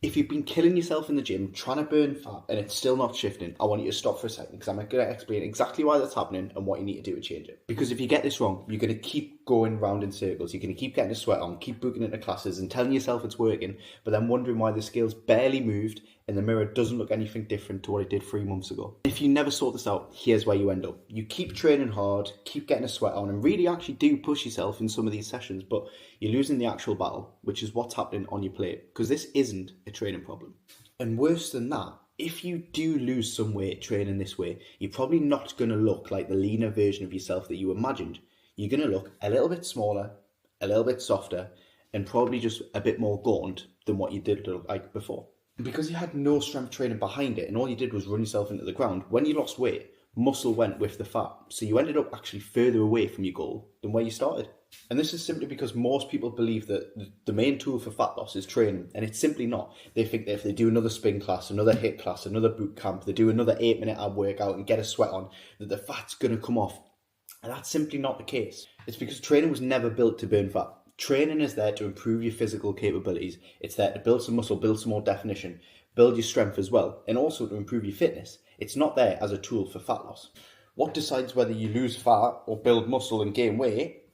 If you've been killing yourself in the gym, trying to burn fat, and it's still not shifting, I want you to stop for a second because I'm going to explain exactly why that's happening and what you need to do to change it. Because if you get this wrong, you're going to keep going round in circles. You're going to keep getting a sweat on, keep booking into classes and telling yourself it's working, but then wondering why the scale's barely moved and the mirror doesn't look anything different to what it did 3 months ago. If you never sort this out, here's where you end up. You keep training hard, keep getting a sweat on, and really actually do push yourself in some of these sessions, but you're losing the actual battle, which is what's happening on your plate, because this isn't a training problem. And worse than that, if you do lose some weight training this way, you're probably not going to look like the leaner version of yourself that you imagined. You're going to look a little bit smaller, a little bit softer, and probably just a bit more gaunt than what you did look like before. Because you had no strength training behind it and all you did was run yourself into the ground, when you lost weight, muscle went with the fat. So you ended up actually further away from your goal than where you started. And this is simply because most people believe that the main tool for fat loss is training, and it's simply not. They think that if they do another spin class, another HIIT class, another boot camp, they do another 8-minute ab workout and get a sweat on, that the fat's going to come off. And that's simply not the case. It's because training was never built to burn fat. Training is there to improve your physical capabilities. It's there to build some muscle, build some more definition, build your strength as well, and also to improve your fitness. It's not there as a tool for fat loss. What decides whether you lose fat or build muscle and gain weight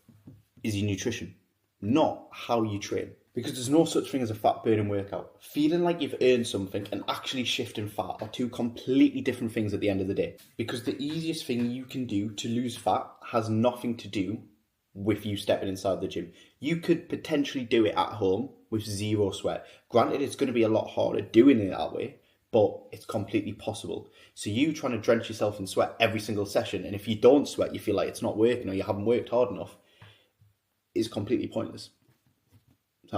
is your nutrition, not how you train. Because there's no such thing as a fat burning workout. Feeling like you've earned something and actually shifting fat are two completely different things at the end of the day. Because the easiest thing you can do to lose fat has nothing to do with you stepping inside the gym. You could potentially do it at home with zero sweat. Granted, it's going to be a lot harder doing it that way, but it's completely possible. So you trying to drench yourself in sweat every single session, and if you don't sweat, you feel like it's not working or you haven't worked hard enough, is completely pointless.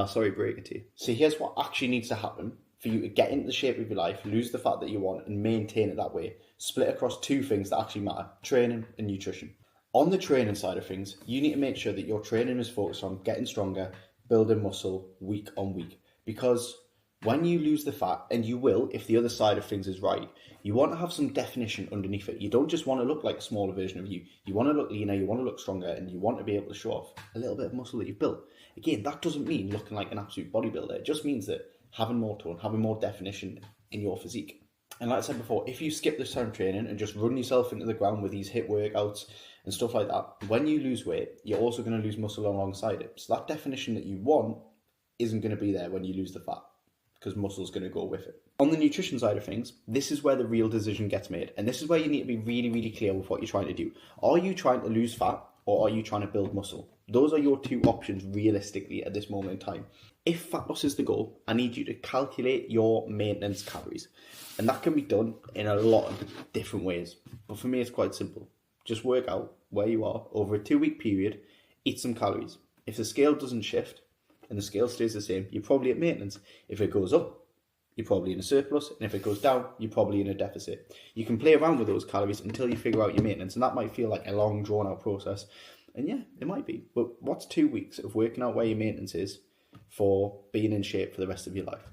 Sorry, break it to you. So here's what actually needs to happen for you to get into the shape of your life, lose the fat that you want, and maintain it that way. Split across two things that actually matter: training and nutrition. On the training side of things, you need to make sure that your training is focused on getting stronger, building muscle week on week. Because when you lose the fat, and you will if the other side of things is right, you want to have some definition underneath it. You don't just want to look like a smaller version of you. You want to look leaner, you want to look stronger, and you want to be able to show off a little bit of muscle that you've built. Again, that doesn't mean looking like an absolute bodybuilder. It just means that having more tone, having more definition in your physique. And like I said before, if you skip this time training and just run yourself into the ground with these HIIT workouts and stuff like that, when you lose weight, you're also going to lose muscle alongside it. So that definition that you want isn't going to be there when you lose the fat, because muscle's going to go with it. On the nutrition side of things, this is where the real decision gets made. And this is where you need to be really, really clear with what you're trying to do. Are you trying to lose fat or are you trying to build muscle? Those are your two options realistically at this moment in time. If fat loss is the goal, I need you to calculate your maintenance calories. And that can be done in a lot of different ways. But for me, it's quite simple. Just work out where you are over a 2-week period, eat some calories. If the scale doesn't shift and the scale stays the same, you're probably at maintenance. If it goes up, you're probably in a surplus. And if it goes down, you're probably in a deficit. You can play around with those calories until you figure out your maintenance. And that might feel like a long, drawn-out process. And yeah, it might be. But what's 2 weeks of working out where your maintenance is for being in shape for the rest of your life?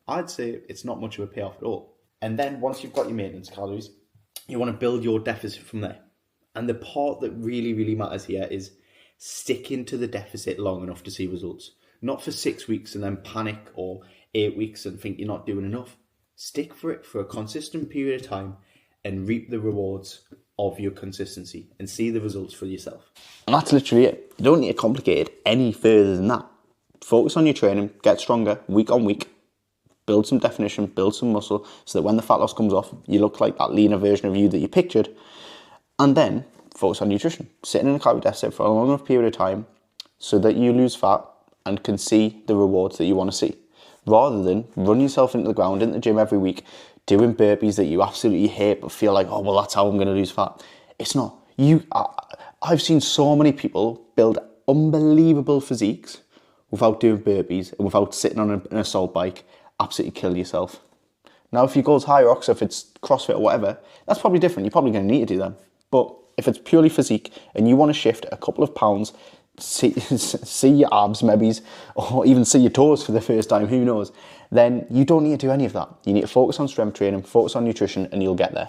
I'd say it's not much of a payoff at all. And then once you've got your maintenance calories, you want to build your deficit from there. And the part that really, really matters here is sticking to the deficit long enough to see results. Not for 6 weeks and then panic, or 8 weeks and think you're not doing enough. Stick for it for a consistent period of time and reap the rewards of your consistency and see the results for yourself. And that's literally it. You don't need to complicate it any further than that. Focus on your training, get stronger week on week, build some definition, build some muscle, so that when the fat loss comes off, you look like that leaner version of you that you pictured. And then focus on nutrition, sitting in a calorie deficit for a long enough period of time so that you lose fat and can see the rewards that you want to see, rather than run yourself into the ground, in the gym every week, doing burpees that you absolutely hate but feel like, oh, well, that's how I'm going to lose fat. It's not. I've seen so many people build unbelievable physiques without doing burpees and without sitting on an assault bike, absolutely kill yourself. Now, if your goal's high rocks, if it's CrossFit or whatever, that's probably different. You're probably going to need to do them. But if it's purely physique and you want to shift a couple of pounds, see your abs maybe, or even see your toes for the first time, who knows, then you don't need to do any of that. You need to focus on strength training, focus on nutrition, and you'll get there.